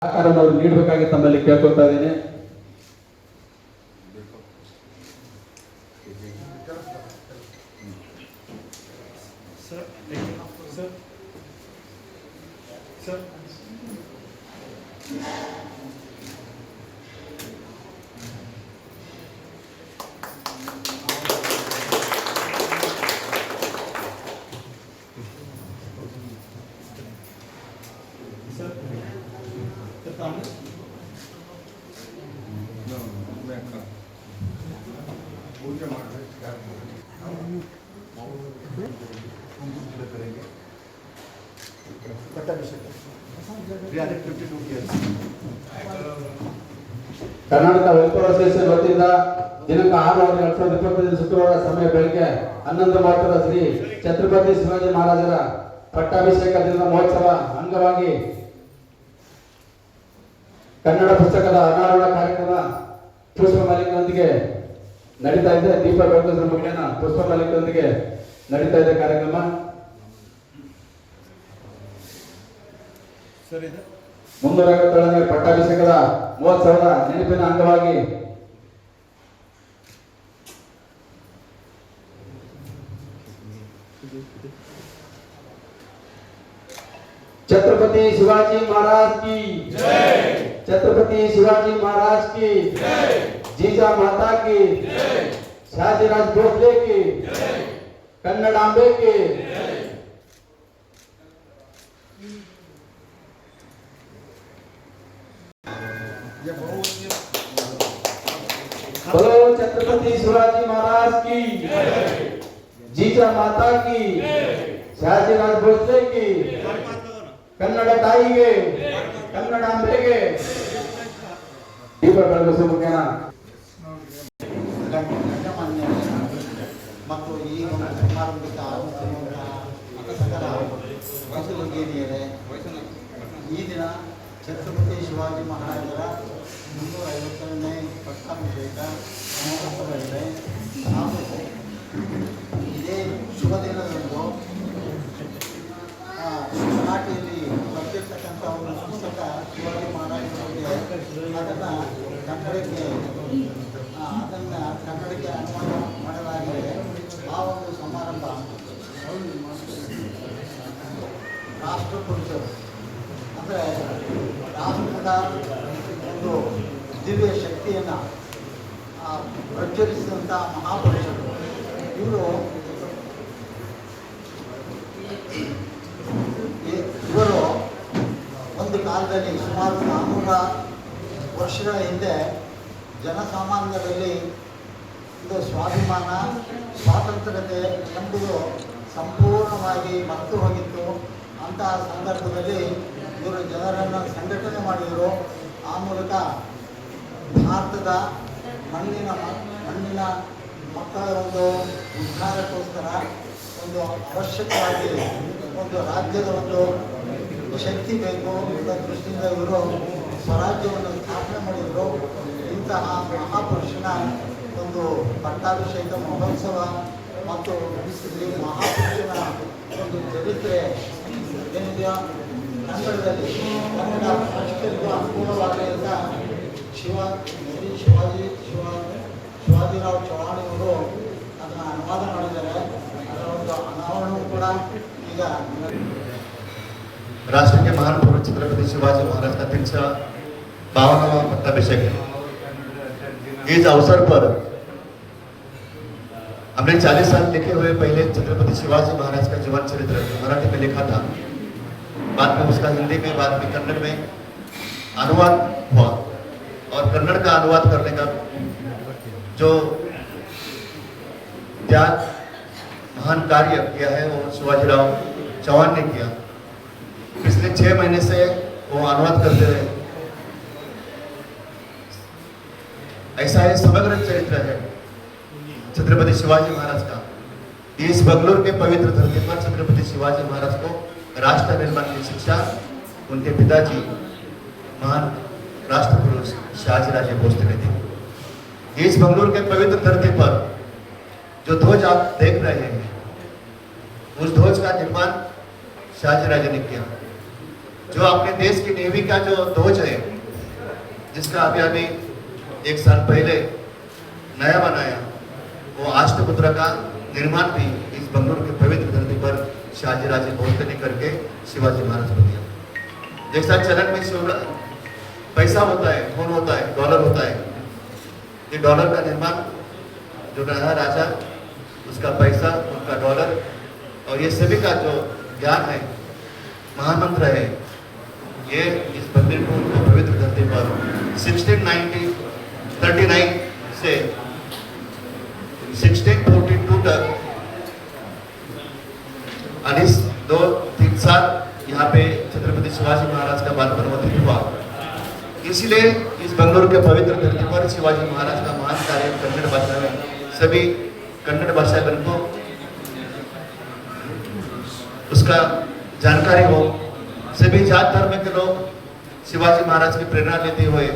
ಸಹಕಾರವನ್ನು ಅವರು ನೀಡಬೇಕಾಗಿ ತಮ್ಮಲ್ಲಿ ಕೇಳ್ಕೊತಾ ಇದ್ದೀನಿ. ಕರ್ನಾಟಕ ವೆಲ್ಫೇರ್ ಅಸೋಸಿಯೇಷನ್ ವತಿಯಿಂದ ದಿನಾಂಕ 6/6/2025 ಶುಕ್ರವಾರ ಸಮಯ ಬೆಳಗ್ಗೆ 11:30 ಶ್ರೀ ಛತ್ರಪತಿ ಶಿವಾಜಿ ಮಹಾರಾಜರ ಪಟ್ಟಾಭಿಷೇಕ ದಿನದ ಮಹೋತ್ಸವ ಅಂಗವಾಗಿ ಕನ್ನಡ ಪುಸ್ತಕದ ಅನಾವರಣ ಕಾರ್ಯಕ್ರಮ ಪುಷ್ಪ ಮಾಲಿಕನೊಂದಿಗೆ ನಡೀತಾ ಇದೆ. ದೀಪ ಬೆಳಗಿಸುವ ಮುಖೇನ ಪುಷ್ಪ ಮಾಲಿಕನೊಂದಿಗೆ ನಡೀತಾ ಇದೆ ಕಾರ್ಯಕ್ರಮ. ಮುನ್ನೂರ ಪಟ್ಟಾಭಿಷೇಕದ ಮಹೋತ್ಸವದ ನೆನಪಿನ ಅಂಗವಾಗಿ छत्रपति शिवाजी महाराज की जय, छत्रपति शिवाजी महाराज की जय, जीजा माता की जय, शाहजीराज भोसले की जय, कन्नडांबे की जय। बोलो छत्रपति शिवाजी महाराज की जय, जीजा माता की जय, शाहजीराज भोसले की, ಕನ್ನಡ ತಾಯಿಗೆ, ಕನ್ನಡಾಂಬೆಗೆ ದೀಪ ಬೆಳಗಿಸುವ ಮುಖೇನ ಮತ್ತು ಈ ಒಂದು ಸಮಾರಂಭಿಕ ಈ ದಿನ ಛತ್ರಪತಿ ಶಿವಾಜಿ ಮಹಾರಾಜರ 350ನೇ ಪಟ್ಟಾಭಿಷೇಕ ಮಹೋತ್ಸವ ಇದೆ. ಹಾಗೂ ಇದೇ ಶುಭ ದಿನದಂದು ಮರಾಠಿಯಲ್ಲಿ ಬರ್ತಿರ್ತಕ್ಕಂಥ ಒಂದು ಪುಸ್ತಕ ಶಿವಾಜಿ ಮಹಾರಾಜರ ಬಗ್ಗೆ ಅದನ್ನು ಕನ್ನಡಕ್ಕೆ ಅನುವಾದ ಮಾಡಲಾಗಿದೆ. ಆ ಒಂದು ಸಮಾರಂಭ ರಾಷ್ಟ್ರಪುರುಷರು ಅಂದರೆ ರಾಷ್ಟ್ರದ ಒಂದು ದಿವ್ಯ ಶಕ್ತಿಯನ್ನು ಪ್ರಚರಿಸಿದಂಥ ಮಹಾಪುರುಷರು ಇವರು ಒಂದು ಕಾಲದಲ್ಲಿ ಸುಮಾರು 400 ವರ್ಷಗಳ ಹಿಂದೆ ಜನಸಾಮಾನ್ಯರಲ್ಲಿ ಇದು ಸ್ವಾಭಿಮಾನ, ಸ್ವಾತಂತ್ರ್ಯತೆ ಎಂಬುದು ಸಂಪೂರ್ಣವಾಗಿ ಮರೆತು ಹೋಗಿತ್ತು. ಅಂತಹ ಸಂದರ್ಭದಲ್ಲಿ ಇವರು ಜನರನ್ನು ಸಂಘಟನೆ ಮಾಡಿದರು. ಆ ಮೂಲಕ ಭಾರತದ ಮಣ್ಣಿನ ಮಕ್ಕಳ ಒಂದು ಉದ್ಧಾರಕ್ಕೋಸ್ಕರ ಒಂದು ಅವಶ್ಯಕವಾಗಿ ಒಂದು ರಾಜ್ಯದ ಒಂದು ಶಕ್ತಿ ಬೇಕು ಎಂಬ ದೃಷ್ಟಿಯಿಂದ ಇವರು ಸ್ವರಾಜ್ಯವನ್ನು ಸ್ಥಾಪನೆ ಮಾಡಿದರು. ಇಂತಹ ಮಹಾಪುರುಷನ ಒಂದು ಪಟ್ಟಾಭಿಷೇಕ ಮಹೋತ್ಸವ ಮತ್ತು ಈ ಮಹಾಪುರುಷನ ಒಂದು ಚರಿತ್ರೆ ಏನಿದೆಯೋ ಕನ್ನಡದಲ್ಲಿ ಕನ್ನಡ ಭಾಷಿಕರಿಗೂ ಅನುಕೂಲವಾಗಲಿ ಅಂತ ಶಿವಾಜಿರಾವ್ ಚೌಹಾಣಿಯವರು ಅದನ್ನು ಅನುವಾದ ಮಾಡಿದ್ದಾರೆ. ಅದರ ಒಂದು ಅನಾವರಣವೂ ಕೂಡ ಈಗ राष्ट्र के महान पुरुष छत्रपति शिवाजी महाराज का 352वां पट्टाभिषेक है। इस अवसर पर हमने 40 साल लिखे हुए पहले छत्रपति शिवाजी महाराज का जीवन चरित्र मराठी में लिखा था। बाद में उसका हिंदी में, बाद में कन्नड़ में अनुवाद हुआ और कन्नड़ का अनुवाद करने का जो त्याग महान कार्य किया है वो शिवाजीराव चौहान ने किया। पिछले 6 महीने से वो अनुवाद करते रहे। ऐसा है समग्र चरित्र है छत्रपति शिवाजी महाराज का। इस बंगलोर के पवित्र धरती पर छत्रपति शिवाजी महाराज को राष्ट्र निर्माण की शिक्षा उनके पिताजी महान राष्ट्र पुरुष शाहजीराजे भोसले ने दी। इस बंगलोर के पवित्र धरती पर जो ध्वज आप देख रहे हैं उस ध्वज का निर्माण शाहजीराजे ने किया। जो अपने देश की नेवी का जो ध्वज है, जिसका अभी 1 साल पहले नया बनाया, वो अष्टपुत्र का निर्माण भी इस बंगलुरु की पवित्र धरती पर शाहजी राजे भोसले ने करके शिवाजी महाराज को दिया। जैसा चलन में पैसा होता है, खून होता है, डॉलर होता है, ये डॉलर का निर्माण जो रहा राजा, उसका पैसा, उनका डॉलर और ये सभी का जो ज्ञान है, महामंत्र है, ये इस मंदिर को उनको पवित्र धरती पर 1639 से 1642 तक 2-3 साल यहाँ पे छत्रपति शिवाजी महाराज का बालपन व्यतीत हुआ। इसलिए इस बंगलुरु के पवित्र धरती पर शिवाजी महाराज का महान कार्य कन्नड़ भाषा में सभी कन्नड़ भाषागण को उसका जानकारी हो। सभी जात धर्म के लोग शिवाजी महाराज की प्रेरणा लेते हुए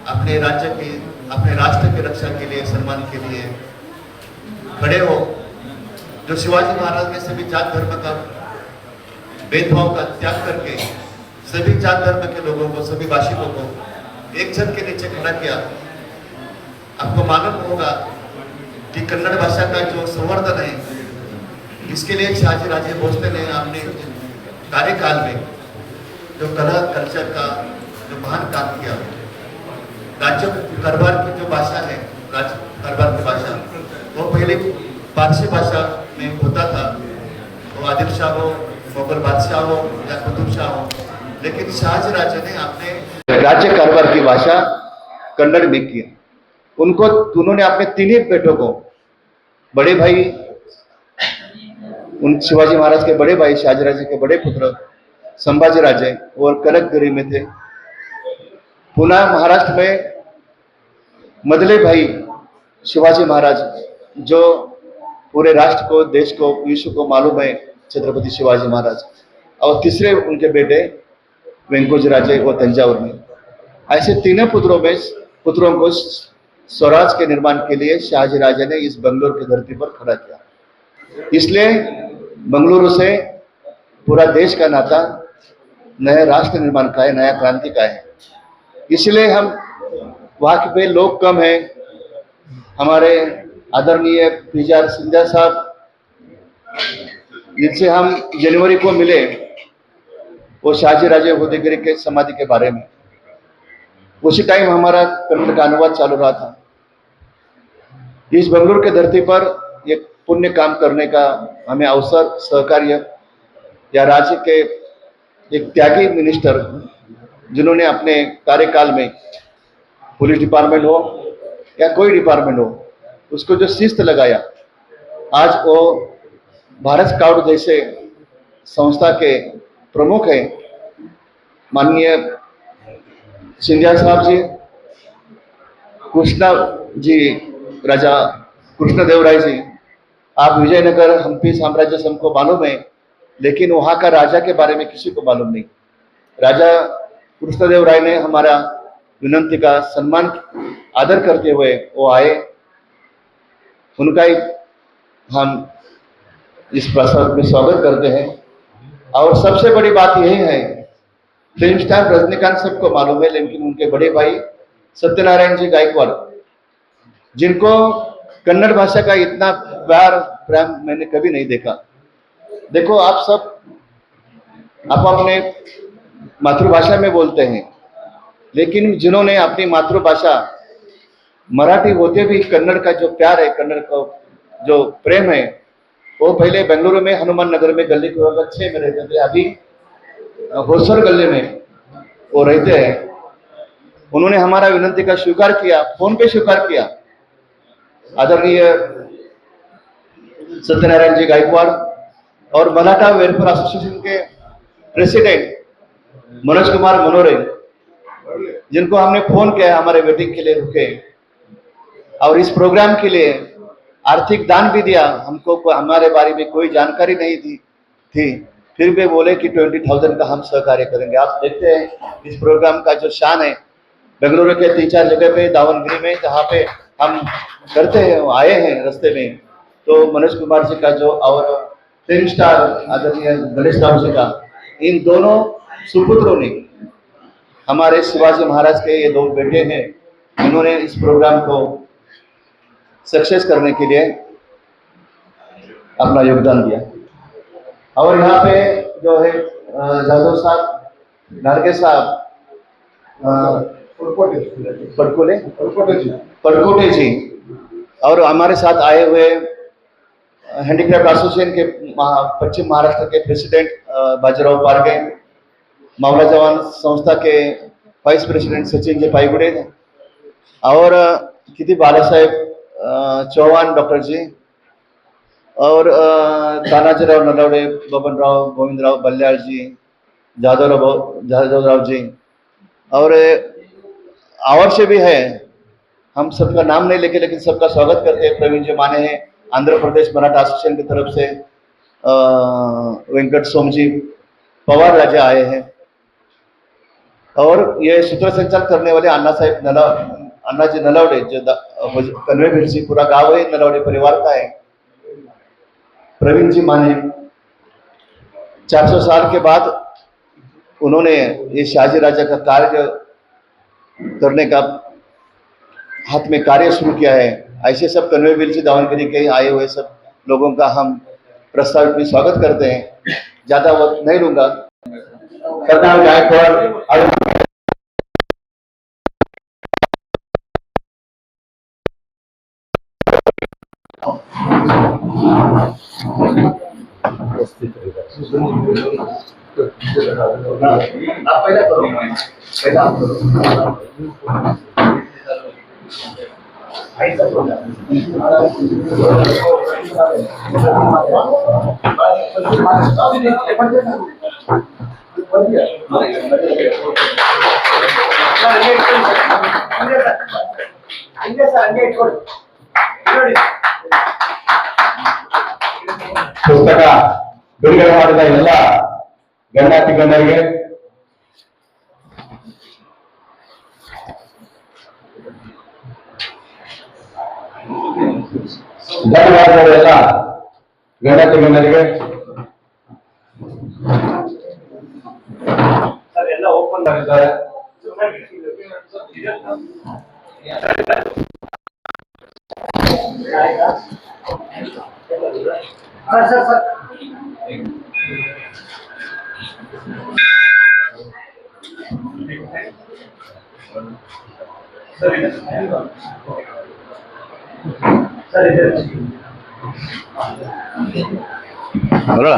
अपने राज्य की, अपने राष्ट्र की रक्षा के लिए, सम्मान के लिए खड़े हो। जो शिवाजी महाराज ने सभी जात धर्म का भेदभाव का त्याग करके सभी जात धर्म के लोगों को, सभी भाषिकों को एक छत के नीचे खड़ा किया। आपको मालूम होगा कि कन्नड़ भाषा का जो संवर्धन है, इसके लिए शाहजी राजे भोसले ने अपने कार्यकाल में जो कला कल्चर का जो महान काम किया। राज्य कारवार की जो भाषा है, राज्य कारवार की भाषा, वो पहले पारसी भाषा में होता था। वो आदिल शाह हो, मुगल बादशाह हो या कुतुब शाह हो, लेकिन शाहजी राजे ने अपने राज्य कारवार की भाषा कन्नड़ में किया। उन्होंने अपने तीनों बेटों को, बड़े भाई, उन शिवाजी महाराज के बड़े भाई शाहजी राजे के बड़े पुत्र संभाजी राजे और कनकगिरी में थे। पुनः महाराष्ट्र में मदले भाई शिवाजी महाराज, जो पूरे राष्ट्र को, देश को, विश्व को मालूम है, छत्रपति शिवाजी महाराज। और तीसरे उनके बेटे वेंकोजी राजे वो तंजावुर में। ऐसे तीनों पुत्रों को स्वराज के निर्माण के लिए शाहजी राजे ने इस बंगलुरु की धरती पर खड़ा किया। इसलिए बंगलुरु से पूरा देश का नाता नया राष्ट्र निर्माण का है, नया क्रांति का है। इसलिए हम वहाँ के पे लोग कम हैं। हमारे आदरणीय पी.आर. सिंधिया साहब, जिनसे हम जनवरी को मिले, वो शाहजी राजे होदेगिरी के समाधि के बारे में, उसी टाइम हमारा कन्नड़ का अनुवाद चालू रहा था। इस बंगलुरु के धरती पर एक पुण्य काम करने का हमें अवसर, सहकार्य या राज्य के एक त्यागी मिनिस्टर, जिन्होंने अपने कार्यकाल में पुलिस डिपार्टमेंट हो या कोई डिपार्टमेंट हो, उसको जो शिस्त लगाया, आज वो भारत स्काउट जैसे संस्था के प्रमुख हैं। माननीय सिंधिया साहब जी, कृष्णा जी, राजा कृष्णदेवराय जी, आप विजयनगर हम्पी साम्राज्य से हमको मालूम है, लेकिन वहाँ का राजा के बारे में किसी को मालूम नहीं। राजा कृष्णदेवराय ने हमारा विनंती का सम्मान, आदर करते हुए वो आए। उनका हम इस प्रसाद में स्वागत करते हैं। और सबसे बड़ी बात यही है, फिल्म स्टार रजनीकांत सबको मालूम है, लेकिन उनके बड़े भाई सत्यनारायण जी गायकवाड़, जिनको कन्नड़ भाषा का इतना प्यार प्रेम मैंने कभी नहीं देखा। देखो, आप सब आप अपने मातृभाषा में बोलते हैं, लेकिन जिन्होंने अपनी मातृभाषा मराठी होते भी कन्नड़ का जो प्यार है, कन्नड़ का जो प्रेम है, वो पहले बेंगलुरु में हनुमान नगर में गली नंबर 6 में रहते थे, अभी होसर गली में वो रहते हैं। उन्होंने हमारा विनंती का स्वीकार किया, फोन पे स्वीकार किया। आदरणीय सत्यनारायण जी गायकवाड़ और मराठा वेलफेयर एसोसिएशन के प्रेसिडेंट मनोज कुमार मनोरे, जिनको हमने फोन किया हमारे वेटिंग के लिए रुके, और इस प्रोग्राम के लिए आर्थिक दान भी दिया। हमको हमारे बारे में कोई जानकारी नहीं थी, फिर भी बोले कि 20,000 का हम सहकार्य करेंगे। आप देखते हैं इस प्रोग्राम का जो शान है, बेंगलुरु के 3-4 जगह पे, दावनगिरी में, जहाँ पे हम करते हैं, आए हैं रास्ते में, तो मनोज कुमार जी का जो और फिल्म स्टार आदरणीय गणेश राव जी का, इन दोनों सुपुत्रों ने, हमारे शिवाजी महाराज के ये 2 बेटे हैं, इन्होंने इस प्रोग्राम को सक्सेस करने के लिए अपना योगदान दिया। और यहाँ पे जो है जादव साहब, गार्गे साहब, पड़कोटे जी, और हमारे साथ आए हुए हैंडीक्राफ्ट एसोसिएशन के पश्चिम महाराष्ट्र के प्रेसिडेंट बाजीराव पारगे, मावला जवान संस्था के वाइस प्रेसिडेंट सचिन जी पाईगुडे, और किती बालासाहेब चौहान डॉक्टर जी, और तानाजीराव नलवडे, बबनराव, गोविंदराव बल्लाळ जी, जादवराव जी, और से भी है। हम सबका नाम नहीं लेके लेकिन सबका स्वागत करते हैं। प्रवीण जी माने हैं, आंध्र प्रदेश मराठा एसोसिएशन की तरफ से वेंकट सोमजी पवार राजा आए हैं, और ये सूत्र संचालन करने वाले अन्नाजी नलावडे, जो कन्वे भिरसी पूरा गांव है नलावडे परिवार का है, प्रवीण जी माने। 400 साल के बाद उन्होंने ये शाहजी राजा का कार्य करने का हाथ में कार्य शुरू किया है। ऐसे सब कन्वेयर से दावनगिरी के आए हुए सब लोगों का हम प्रस्तावित में स्वागत करते हैं। ज्यादा वक्त नहीं लूंगा। सरदार गायकवाड़ आप पहले करो, पहले आप करो। ಪುಸ್ತಕ ಬಿಡುಗಡೆ ಮಾಡಿದ ಎಲ್ಲ ಗಣ್ಯಾತಿ ಗಣ್ಯರಿಗೆ ಧನ್ಯವಾದಗಳು. ಎಲ್ಲ ಗಣ್ಯಾತಿ ಗಣ್ಯರಿಗೆ ಎಲ್ಲ ಓಪನ್ ಆಗಿದ್ದಾರೆ.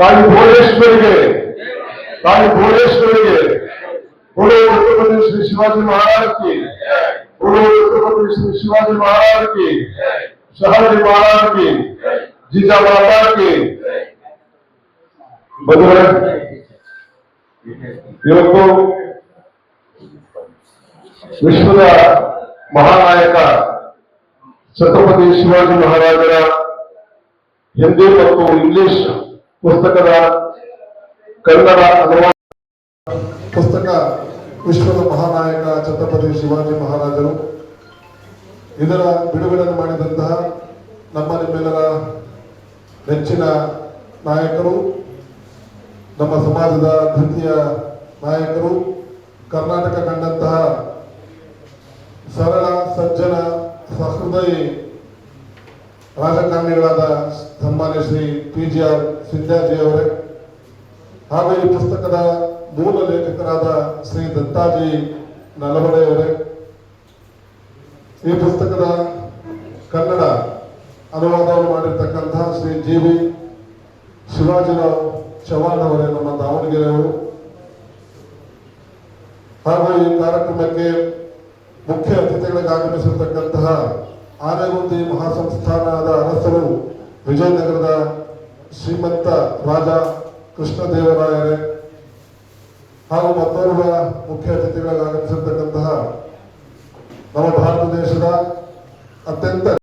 ताई भुवनेश्वरी बोलो छत्रपति श्री शिवाजी महाराज की, बोलो छत्रपति श्री शिवाजी महाराज की, शहाजी महाराज की, जीजा माता की। बंधुगण, ಇವತ್ತು ವಿಶ್ವದ ಮಹಾನಾಯಕ ಛತ್ರಪತಿ ಶಿವಾಜಿ ಮಹಾರಾಜರ ಹಿಂದಿ ಮತ್ತು ಇಂಗ್ಲಿಷ್ ಪುಸ್ತಕದ ಕನ್ನಡ ಅನುವಾದ ಪುಸ್ತಕ ವಿಶ್ವದ ಮಹಾನಾಯಕ ಛತ್ರಪತಿ ಶಿವಾಜಿ ಮಹಾರಾಜರು. ಇದರ ಬಿಡುಗಡೆ ಮಾಡಿದಂತಹ ನಮ್ಮ ನಿಮ್ಮೆಲ್ಲರ ನೆಚ್ಚಿನ ನಾಯಕರು, ನಮ್ಮ ಸಮಾಜದ ದ್ವಿತೀಯ ನಾಯಕರು, ಕರ್ನಾಟಕ ಕಂಡಂತಹ ಸರಳ ಸಜ್ಜನ ಸಹೃದಯಿ ರಾಜಕಾರಣಿಗಳಾದ ಸನ್ಮಾನ್ಯ ಶ್ರೀ PGR ಸಿಂಧ್ಯಾಜಿ ಅವರೇ, ಹಾಗೂ ಈ ಪುಸ್ತಕದ ಮೂಲ ಲೇಖಕರಾದ ಶ್ರೀ ದತ್ತಾಜಿ ನಲವಡೆ ಅವರೇ, ಈ ಪುಸ್ತಕದ ಕನ್ನಡ ಅನುವಾದವನ್ನು ಮಾಡಿರ್ತಕ್ಕಂತಹ ಶ್ರೀ GV ಶಿವಾಜಿರಾವ್ ಚವಾಣ್ ಅವರೇ, ನಮ್ಮ ದಾವಣಗೆರೆಯವರು, ಹಾಗೂ ಈ ಕಾರ್ಯಕ್ರಮಕ್ಕೆ ಮುಖ್ಯ ಅತಿಥಿಗಳಿಗೆ ಆಗಮಿಸಿರ್ತಕ್ಕಂತಹ ಆನೆಗುಂದಿ ಮಹಾಸಂಸ್ಥಾನದ ಅರಸರು ವಿಜಯನಗರದ ಶ್ರೀಮಂತ ರಾಜ ಕೃಷ್ಣದೇವರಾಯರೇ, ಹಾಗೂ ಮತ್ತೋರ್ವ ಮುಖ್ಯ ಅತಿಥಿಗಳಿಗೆ ಆಗಮಿಸಿರ್ತಕ್ಕಂತಹ ನಮ್ಮ ಭಾರತ ದೇಶದ ಅತ್ಯಂತ